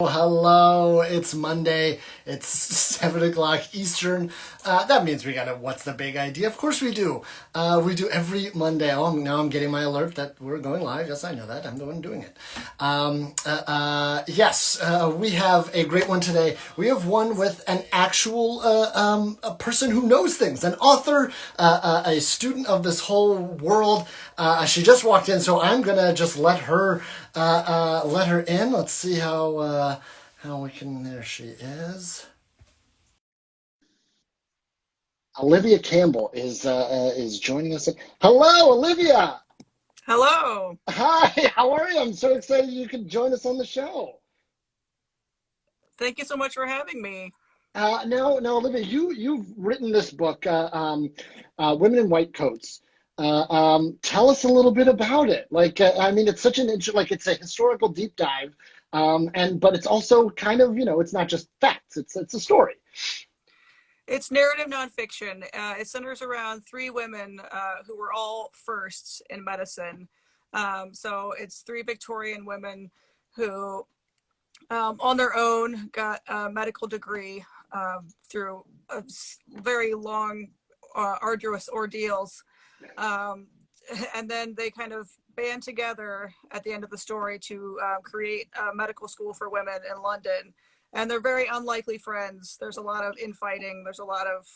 Hello, it's Monday. It's 7 o'clock Eastern. That means we got a What's the Big Idea? Of course we do. We do every Monday. Oh, now I'm getting my alert that we're going live. Yes, I know that. I'm the one doing it. Yes, we have a great one today. We have one with an actual a person who knows things, an author, a student of this whole world. She just walked in, so I'm gonna just let her in. Let's see how we can. There she is. Olivia Campbell is joining us. Hello, Olivia. Hello. Hi. How are you? I'm so excited you could join us on the show. Thank you so much for having me. Now, Olivia, you've written this book, "Women in White Coats." Tell us a little bit about it. I mean, it's such like it's a historical deep dive, and but it's also kind of, it's not just facts. It's a story. It's narrative nonfiction. It centers around three women who were all firsts in medicine. So it's three Victorian women who, on their own, got a medical degree through very long, arduous ordeals. Um, and then they kind of band together at the end of the story to create a medical school for women in London. And they're very unlikely friends. There's a lot of infighting. There's a lot of,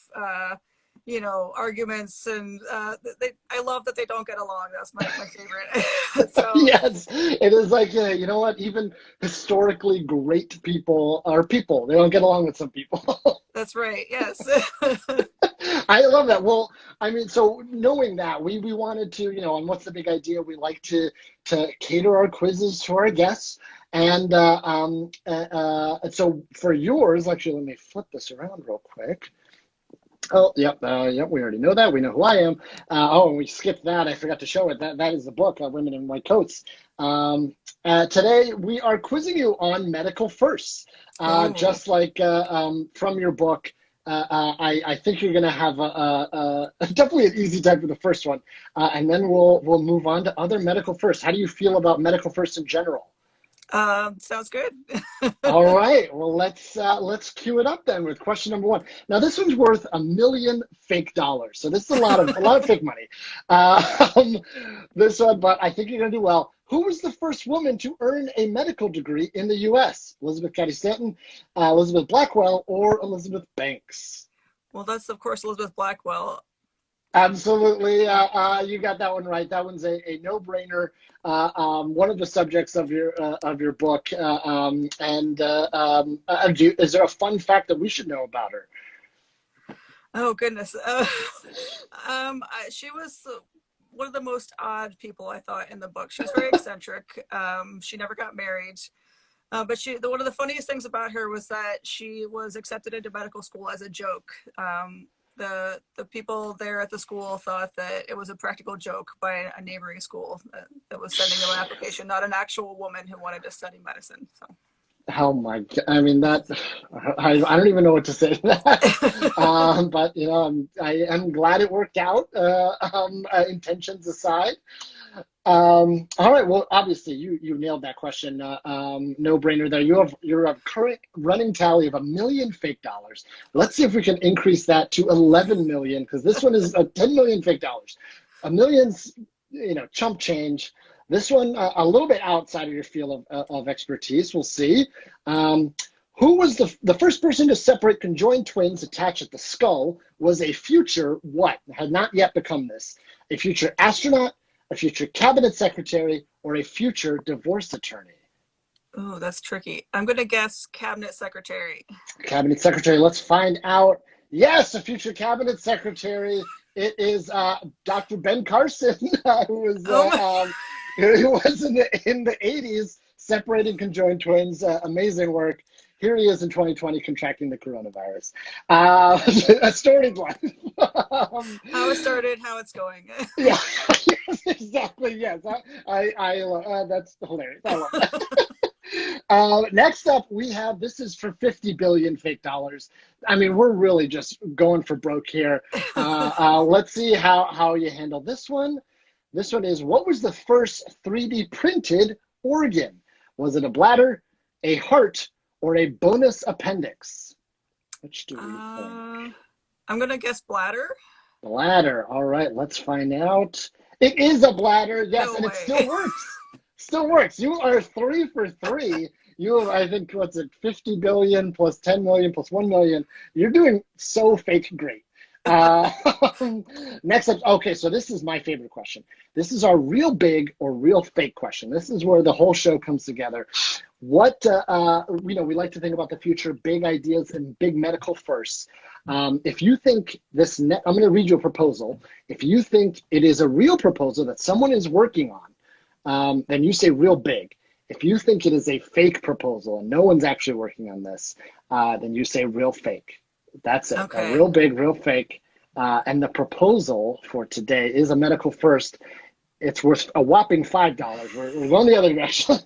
arguments. And I love that they don't get along. That's my favorite. So Yes, it is like, yeah, you know what? Even historically great people are people. They don't get along with some people. that's right. Yes. I love that. Well, I mean, so knowing that, we wanted to, on What's the Big Idea, we like to cater our quizzes to our guests. And so for yours, actually, let me flip this around real quick. Oh, yep, we already know that. We know who I am. And we skipped that. I forgot to show it. That is the book, Women in White Coats. Today, we are quizzing you on medical firsts. Oh, Just like from your book, I think you're going to have definitely an easy time for the first one. And then we'll move on to other medical firsts. How do you feel about medical firsts in general? sounds good. All right. Well, let's cue it up then with question number one. Now, this one's worth $1 million fake dollars, so this is a lot of fake money. Um, this one, but I think you're gonna do well. Who was the first woman to earn a medical degree in the U.S.? Elizabeth Cady Stanton, Elizabeth Blackwell, or Elizabeth Banks? Well, that's, of course, Elizabeth Blackwell. Absolutely. You got that one right. That one's a no-brainer. One of the subjects of your book. Is there a fun fact that we should know about her? Oh goodness. She was one of the most odd people I thought in the book. She was very eccentric. She never got married. But one of the funniest things about her was that she was accepted into medical school as a joke. The people there at the school thought that it was a practical joke by a neighboring school that was sending them an application, not an actual woman who wanted to study medicine. So. Oh my God. I mean, I don't even know what to say to that. But I am glad it worked out, intentions aside. All right. Well, obviously, you nailed that question. No brainer there. You're a current running tally of $1 million fake dollars. Let's see if we can increase that to 11 million, because this one is 10 million fake dollars. A million's, chump change. This one a little bit outside of your field of expertise. We'll see. Who was the first person to separate conjoined twins attached at the skull? Was a future what? Had not yet become this. A future astronaut, a future cabinet secretary, or a future divorce attorney? Oh, that's tricky. I'm going to guess cabinet secretary. Cabinet secretary, let's find out. Yes, a future cabinet secretary. It is Dr. Ben Carson, who was Oh my. who was in the 80s separating conjoined twins. Amazing work. Here he is in 2020 contracting the coronavirus. A storied life. How it started, how it's going. Yeah, yes, exactly. Yes, that's hilarious. I love that. Next up, we have this is for 50 billion fake dollars. I mean, we're really just going for broke here. Let's see how you handle this one. This one is, what was the first 3D printed organ? Was it a bladder, a heart, or a bonus appendix? Which do we think? I'm gonna guess bladder. Bladder. All right, let's find out. It is a bladder, yes, No and it way. still works. Still works. You are 3 for 3. You have, I think, what's it, 50 billion plus 10 million plus 1 million. You're doing so fake great. Uh, Next up, okay, so this is my favorite question. This is our real big or real fake question. This is where the whole show comes together. What, we like to think about the future, big ideas and big medical firsts. If you think I'm going to read you a proposal. If you think it is a real proposal that someone is working on, then you say real big. If you think it is a fake proposal and no one's actually working on this, then you say real fake. That's it. A Okay. real big, real fake. And the proposal for today is a medical first. It's worth a whopping $5. We're going the other direction.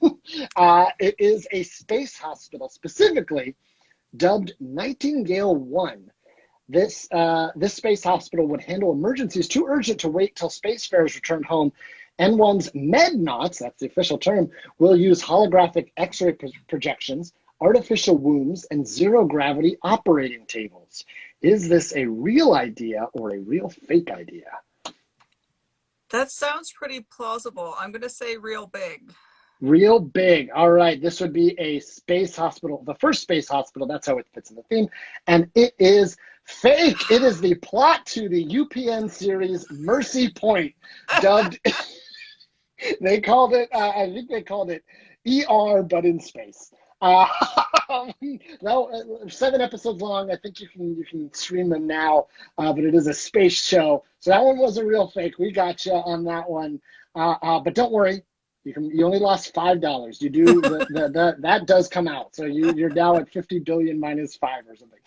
It is a space hospital, specifically dubbed Nightingale 1. This space hospital would handle emergencies too urgent to wait till spacefarers return home. N1's mednauts, that's the official term, will use holographic X-ray projections, artificial wombs, and zero-gravity operating tables. Is this a real idea or a real fake idea? That sounds pretty plausible. I'm going to say real big. Real big. All right. This would be a space hospital, the first space hospital. That's how it fits in the theme. And it is fake. It is the plot to the UPN series Mercy Point, dubbed, they called it, I think they called it ER, but in space. No, 7 episodes long. I think you can stream them now, but it is a space show. So that one was a real fake. We got you on that one. But don't worry, you only lost $5. You do that does come out. So you're now at 50 billion minus 5 or something.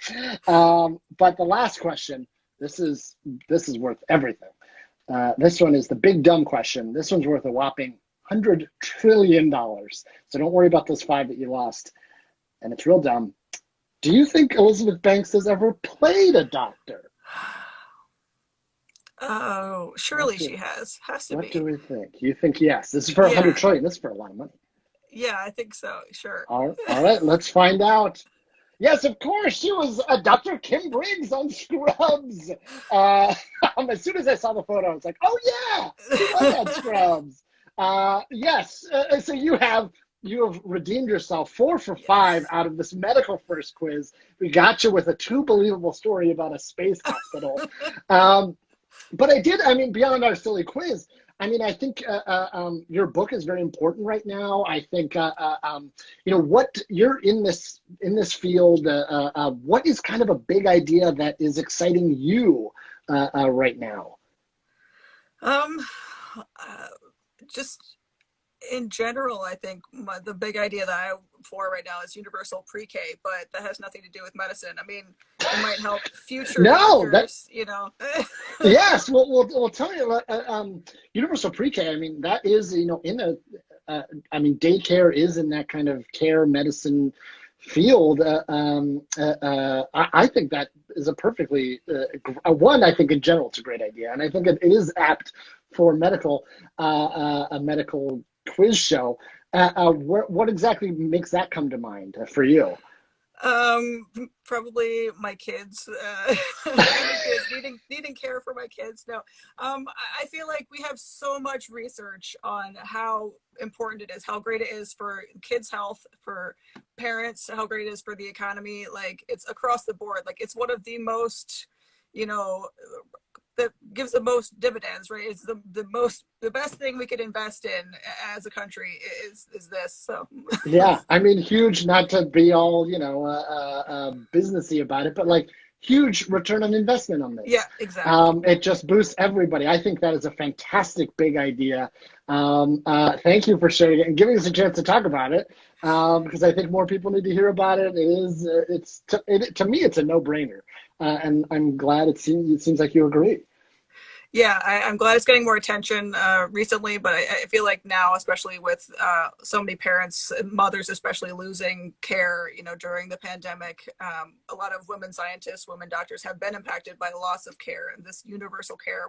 But the last question, this is worth everything. This one is the big dumb question. This one's worth a whopping $100 trillion. So don't worry about those 5 that you lost. And it's real dumb. Do you think Elizabeth Banks has ever played a doctor? Oh, surely she has. Has to be. What do we think? You think yes. This is for $100 trillion. This is for a lot of money. Yeah, I think so. Sure. All right, let's find out. Yes, of course, she was Dr. Kim Briggs on Scrubs. As soon as I saw the photo, I was like, oh yeah, she was on Scrubs. Yes, so you have redeemed yourself 4 for 5 out of this medical first quiz. We got you with a 2 believable story about a space hospital. But beyond our silly quiz, I think your book is very important right now. I think, what you're in this field, what is kind of a big idea that is exciting you right now? Just in general, I think the big idea that I'm for right now is universal pre-K, but that has nothing to do with medicine. It might help future doctors, Yes, we'll tell you. Universal pre-K. That is, daycare is in that kind of care medicine field. I think that is a perfectly one. I think in general it's a great idea, and I think it is apt for a medical quiz show. What exactly makes that come to mind for you? Probably my kids, needing care for my kids. No, I feel like we have so much research on how important it is, how great it is for kids' health, for parents, how great it is for the economy. Like, it's across the board. Like, it's one of the most, that gives the most dividends, right? It's the best thing we could invest in as a country is this. So yeah, huge, not to be all businessy about it, but like huge return on investment on this. Yeah, exactly. It just boosts everybody. I think that is a fantastic big idea. Thank you for sharing it and giving us a chance to talk about it, because I think more people need to hear about it. To me, it's a no-brainer, and I'm glad it seems like you agree. Yeah, I'm glad it's getting more attention recently, but I feel like now, especially with so many parents, mothers especially, losing care, during the pandemic, a lot of women scientists, women doctors have been impacted by the loss of care, and this universal care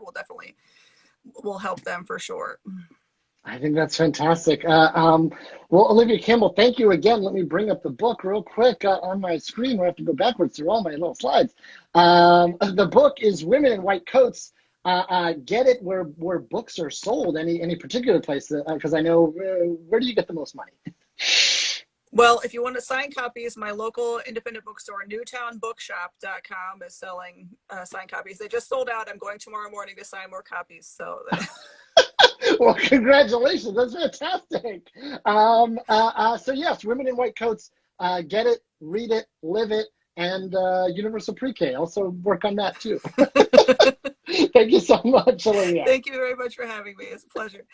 will help them for sure. I think that's fantastic. Well, Olivia Campbell, thank you again. Let me bring up the book real quick on my screen. We have to go backwards through all my little slides. The book is Women in White Coats. Get it where books are sold. Any particular place? Because I know where do you get the most money? Well, if you want to sign copies, my local independent bookstore, newtownbookshop.com, is selling signed copies. They just sold out. I'm going tomorrow morning to sign more copies. So Well, congratulations. That's fantastic. So yes, Women in White Coats, get it, read it, live it, and Universal Pre-K. Also work on that too. Thank you so much, Olivia. thank you very much for having me. It's a pleasure.